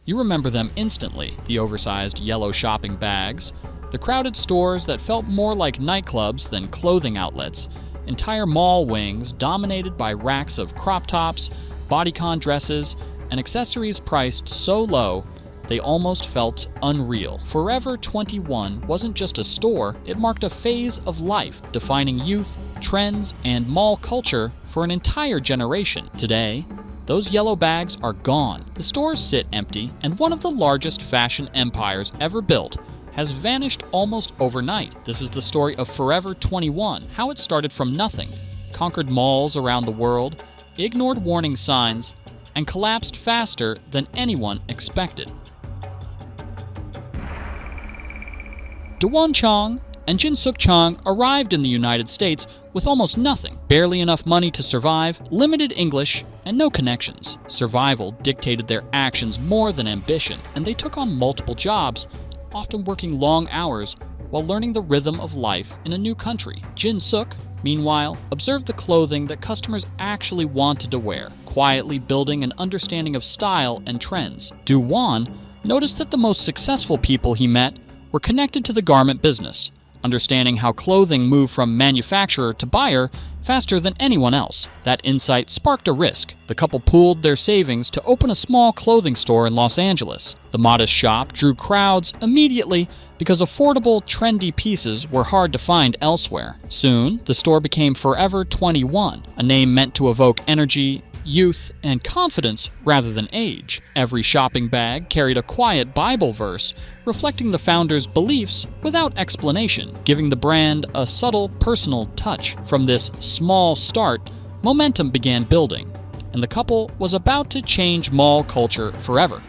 You remember them instantly: the oversized yellow shopping bags, the crowded stores that felt more like nightclubs than clothing outlets, entire mall wings dominated by racks of crop tops, bodycon dresses, and accessories priced so low they almost felt unreal. Forever 21 wasn't just a store, it marked a phase of life, defining youth, trends, and mall culture for an entire generation. Today, those yellow bags are gone. The stores sit empty, and one of the largest fashion empires ever built has vanished almost overnight. This is the story of Forever 21, how it started from nothing, conquered malls around the world, ignored warning signs, and collapsed faster than anyone expected. Dawon Chong and Jin Suk Chang arrived in the United States with almost nothing, barely enough money to survive, limited English, and no connections. Survival dictated their actions more than ambition, and they took on multiple jobs, often working long hours while learning the rhythm of life in a new country. Jin Suk, meanwhile, observed the clothing that customers actually wanted to wear, quietly building an understanding of style and trends. Dawon noticed that the most successful people he met were connected to the garment business, understanding how clothing moved from manufacturer to buyer faster than anyone else. That insight sparked a risk. The couple pooled their savings to open a small clothing store in Los Angeles. The modest shop drew crowds immediately because affordable, trendy pieces were hard to find elsewhere. Soon, the store became Forever 21, a name meant to evoke energy, youth, and confidence rather than age. Every shopping bag carried a quiet Bible verse reflecting the founder's beliefs without explanation, giving the brand a subtle personal touch. From this small start, momentum began building, and the couple was about to change mall culture forever.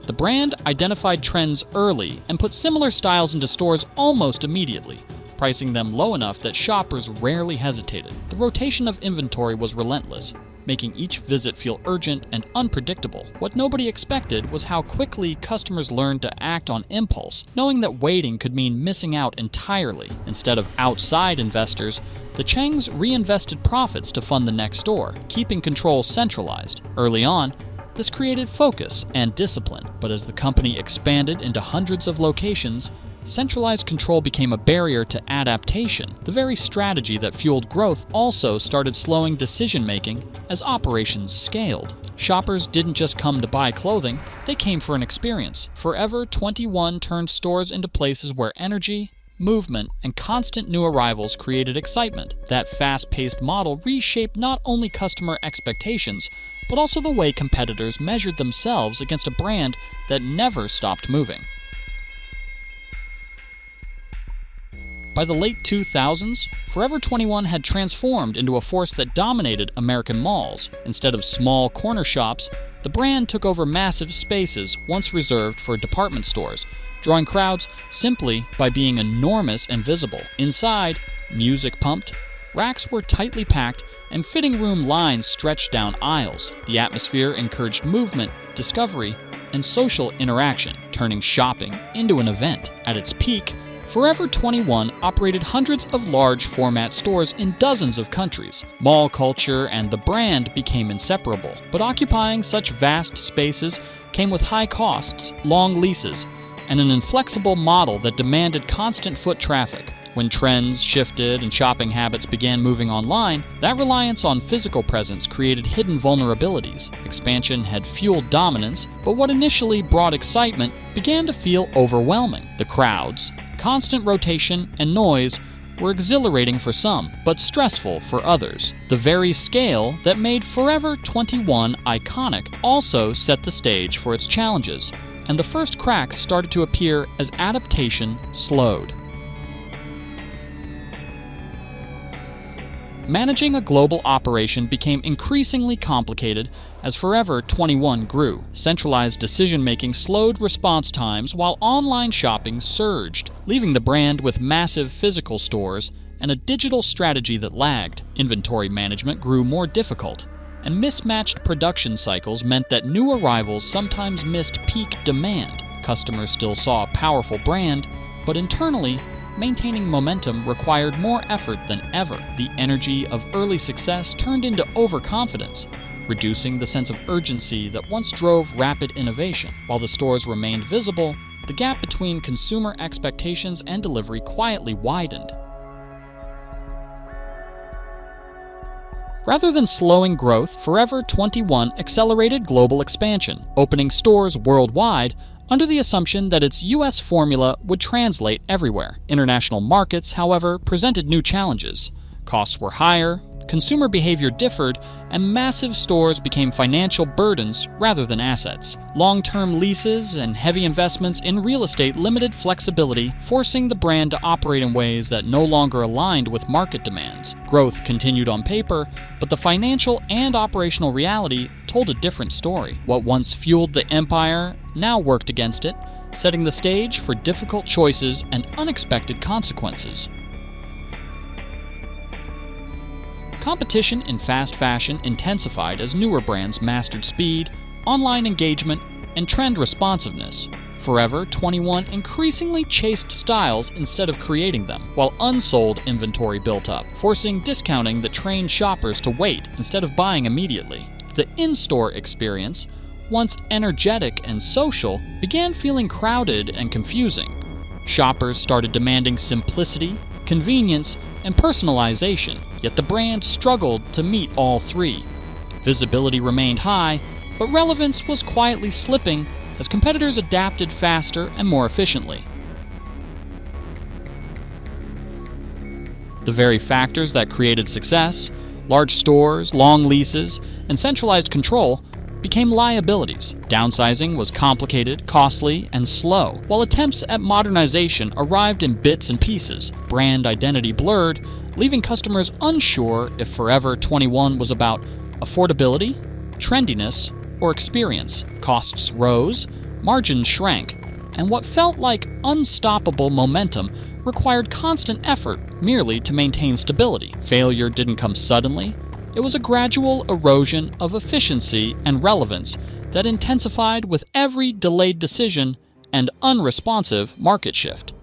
The brand identified trends early and put similar styles into stores almost immediately, pricing them low enough that shoppers rarely hesitated. The rotation of inventory was relentless, making each visit feel urgent and unpredictable. What nobody expected was how quickly customers learned to act on impulse, knowing that waiting could mean missing out entirely. Instead of outside investors, the Changs reinvested profits to fund the next store, keeping control centralized. Early on, this created focus and discipline, but as the company expanded into hundreds of locations, centralized control became a barrier to adaptation. The very strategy that fueled growth also started slowing decision-making as operations scaled. Shoppers didn't just come to buy clothing, they came for an experience. Forever 21 turned stores into places where energy, movement, and constant new arrivals created excitement. That fast-paced model reshaped not only customer expectations, but also the way competitors measured themselves against a brand that never stopped moving. By the late 2000s, Forever 21 had transformed into a force that dominated American malls. Instead of small corner shops, the brand took over massive spaces once reserved for department stores, drawing crowds simply by being enormous and visible. Inside, music pumped, racks were tightly packed, and fitting room lines stretched down aisles. The atmosphere encouraged movement, discovery, and social interaction, turning shopping into an event. At its peak, Forever 21 operated hundreds of large format stores in dozens of countries. Mall culture and the brand became inseparable, but occupying such vast spaces came with high costs, long leases, and an inflexible model that demanded constant foot traffic. When trends shifted and shopping habits began moving online, that reliance on physical presence created hidden vulnerabilities. Expansion had fueled dominance, but what initially brought excitement began to feel overwhelming. The crowds, constant rotation, and noise were exhilarating for some, but stressful for others. The very scale that made Forever 21 iconic also set the stage for its challenges, and the first cracks started to appear as adaptation slowed. Managing a global operation became increasingly complicated as Forever 21 grew. Centralized decision-making slowed response times while online shopping surged, leaving the brand with massive physical stores and a digital strategy that lagged. Inventory management grew more difficult, and mismatched production cycles meant that new arrivals sometimes missed peak demand. Customers still saw a powerful brand, but internally, maintaining momentum required more effort than ever. The energy of early success turned into overconfidence, reducing the sense of urgency that once drove rapid innovation. While the stores remained visible, the gap between consumer expectations and delivery quietly widened. Rather than slowing growth, Forever 21 accelerated global expansion, opening stores worldwide under the assumption that its U.S. formula would translate everywhere. International markets, however, presented new challenges. Costs were higher, consumer behavior differed, and massive stores became financial burdens rather than assets. Long-term leases and heavy investments in real estate limited flexibility, forcing the brand to operate in ways that no longer aligned with market demands. Growth continued on paper, but the financial and operational reality told a different story. What once fueled the empire now worked against it, setting the stage for difficult choices and unexpected consequences. Competition in fast fashion intensified as newer brands mastered speed, online engagement, and trend responsiveness. Forever 21 increasingly chased styles instead of creating them, while unsold inventory built up, forcing discounting that trained shoppers to wait instead of buying immediately. The in-store experience, once energetic and social, began feeling crowded and confusing. Shoppers started demanding simplicity, convenience, and personalization, yet the brand struggled to meet all three. Visibility remained high, but relevance was quietly slipping as competitors adapted faster and more efficiently. The very factors that created success, large stores, long leases, and centralized control, became liabilities. Downsizing was complicated, costly, and slow, while attempts at modernization arrived in bits and pieces. Brand identity blurred, leaving customers unsure if Forever 21 was about affordability, trendiness, or experience. Costs rose, margins shrank, and what felt like unstoppable momentum required constant effort merely to maintain stability. Failure didn't come suddenly. It was a gradual erosion of efficiency and relevance that intensified with every delayed decision and unresponsive market shift.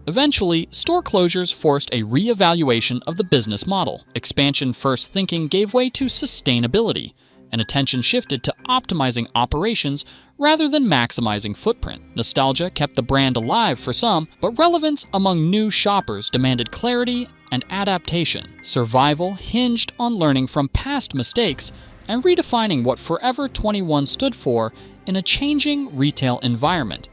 Eventually, store closures forced a re-evaluation of the business model. Expansion-first thinking gave way to sustainability, and attention shifted to optimizing operations rather than maximizing footprint. Nostalgia kept the brand alive for some, but relevance among new shoppers demanded clarity and adaptation. Survival hinged on learning from past mistakes and redefining what Forever 21 stood for in a changing retail environment.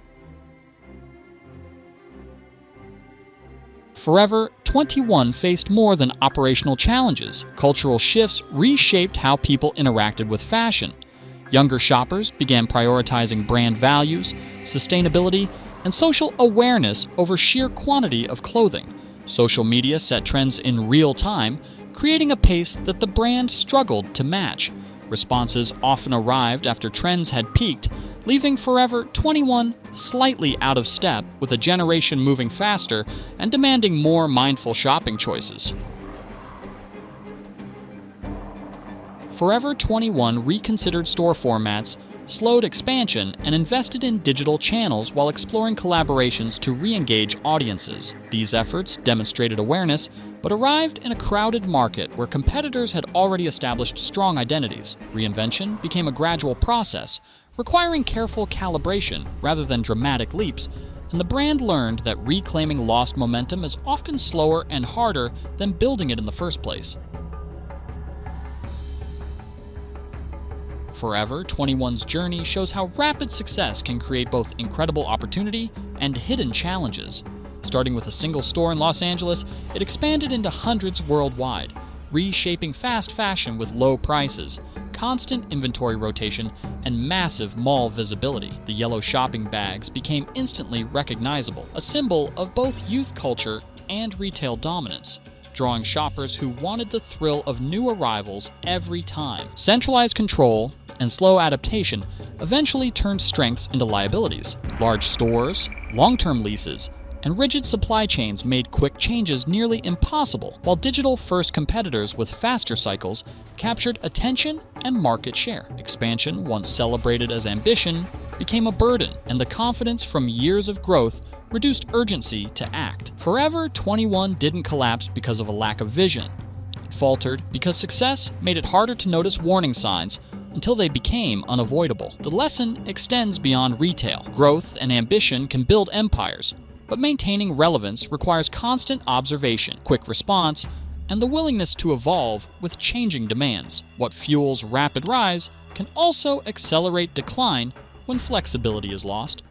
Forever 21 faced more than operational challenges. Cultural shifts reshaped how people interacted with fashion. Younger shoppers began prioritizing brand values, sustainability, and social awareness over sheer quantity of clothing. Social media set trends in real time, creating a pace that the brand struggled to match. Responses often arrived after trends had peaked, leaving Forever 21 slightly out of step with a generation moving faster and demanding more mindful shopping choices. Forever 21 reconsidered store formats, slowed expansion, and invested in digital channels while exploring collaborations to re-engage audiences. These efforts demonstrated awareness, but arrived in a crowded market where competitors had already established strong identities. Reinvention became a gradual process, requiring careful calibration rather than dramatic leaps, and the brand learned that reclaiming lost momentum is often slower and harder than building it in the first place. Forever 21's journey shows how rapid success can create both incredible opportunity and hidden challenges. Starting with a single store in Los Angeles, it expanded into hundreds worldwide, reshaping fast fashion with low prices, constant inventory rotation, and massive mall visibility. The yellow shopping bags became instantly recognizable, a symbol of both youth culture and retail dominance, drawing shoppers who wanted the thrill of new arrivals every time. Centralized control and slow adaptation eventually turned strengths into liabilities. Large stores, long-term leases, and rigid supply chains made quick changes nearly impossible, while digital-first competitors with faster cycles captured attention and market share. Expansion, once celebrated as ambition, became a burden, and the confidence from years of growth reduced urgency to act. Forever 21 didn't collapse because of a lack of vision. It faltered because success made it harder to notice warning signs until they became unavoidable. The lesson extends beyond retail. Growth and ambition can build empires, but maintaining relevance requires constant observation, quick response, and the willingness to evolve with changing demands. What fuels rapid rise can also accelerate decline when flexibility is lost.